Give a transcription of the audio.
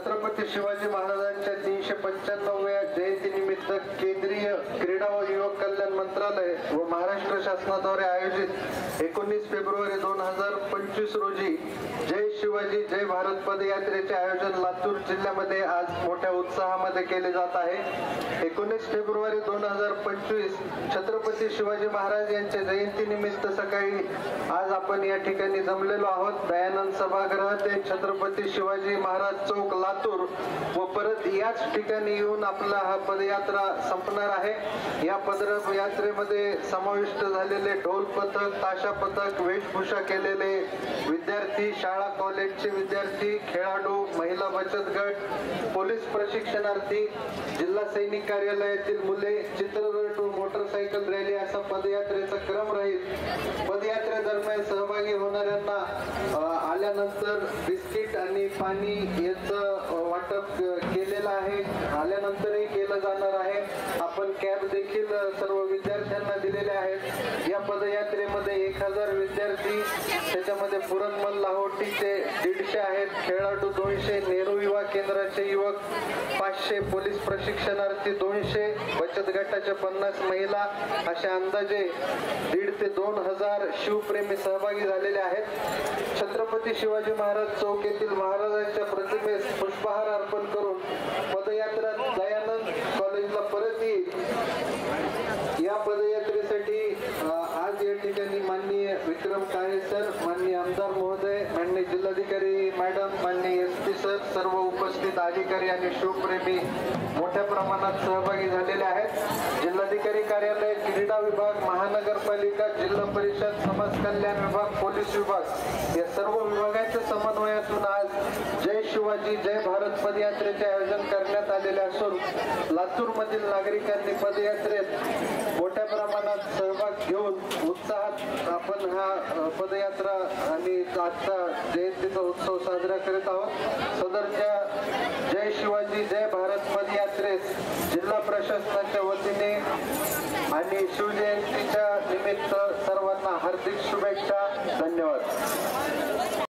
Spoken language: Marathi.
छत्रपती शिवाजी महाराजांच्या 395व्या जयंतीनिमित्त केंद्रीय क्रीडा व युवक कल्याण मंत्रालय व महाराष्ट्र शासनाद्वारे आयोजित 19 फेब्रुवारी 2025 रोजी जय शिवाजी जय भारत पदयात्रेचे आयोजन लातूर जिल्ह्यामध्ये आज मोठ्या उत्साहामध्ये केले जात आहे। 19 फेब्रुवारी 2025 छत्रपती शिवाजी महाराज यांच्या जयंतीनिमित्त सकाळी आज आपण या ठिकाणी जमलेलो आहोत। दयानंद सभागृह ते छत्रपती शिवाजी महाराज चौक लातूर व परत याच ठिकाणी येऊन आपला हा पदयात्रा संपणार आहे। या पदयात्रेमध्ये समाविष्ट झालेले ढोल पथक, ताशा पथक, वेशभूषा केलेले विद्यार्थी, शाळा कॉलेजचे विद्यार्थी, खेळाडू, महिला बचत गट, पोलीस प्रशिक्षणार्थी, जिल्हा सैनिक कार्यालयातील मुले, चित्ररथ व मोटरसायकल रॅली असा पदयात्रेचा क्रम राहील। पदयात्रेदरम्यान सहभागी होणाऱ्यांना आल्यानंतर बिस्किट आणि पाणी याचं वाटप केलेलं आहे, आल्यानंतरही केलं जाणार आहे। आपण कॅब देखील सर्व विद्यार्थ्यांना दिलेले आहेत। या पदयात्रेमध्ये 1000 विद्यार्थी, त्याच्यामध्ये पुरणमल लाहोटीचे 150 आहेत, खेळाडू 200, नेहरू युवा केंद्राचे युवक 500, पोलीस प्रशिक्षणार्थी 200, बचत गटाच्या 50 महिला, अशा अंदाजे 1,500 ते 2,000 शिवप्रेमी सहभागी झालेले आहेत। छत्रपती शिवाजी महाराज चौक येथील महाराजांच्या प्रतिमेस पुष्पहार अर्पण करून पदयात्रा दयानंद कॉलेजला परत येईल। या पदयात्रेसाठी आज या ठिकाणी माननीय विक्रम काळे सर, माननीय आमदार महोदय, माननीय जिल्हाधिकारी मॅडम, माननीय SP सर, सर्व उपस्थित अधिकारी आणि शिवप्रेमी मोठ्या प्रमाणात सहभागी झालेले आहेत। जिल्हाधिकारी कार्यालय, क्रीडा विभाग, महानगरपालिका, जिल्हा परिषद, समाज कल्याण विभाग, पोलीस विभाग या सर्व विभागाच्या समन्वयातून आज जय शिवाजी जय भारत पदयात्रेचे आयोजन करण्यात आलेले असून लातूर मधील नागरिकांनी पदयात्रेत मोठ्या प्रमाणात सहभाग घेऊन उत्साहात आपण हा पदयात्रा आणि आजचा जयंतीचा उत्सव साजरा करत आहोत। सदरच्या जय शिवाजी जय भारत पदयात्रेस जिल्हा प्रशासनाच्या वतीने आणि शिवजयंतीच्या निमित्त सर्वांना हार्दिक शुभेच्छा। धन्यवाद।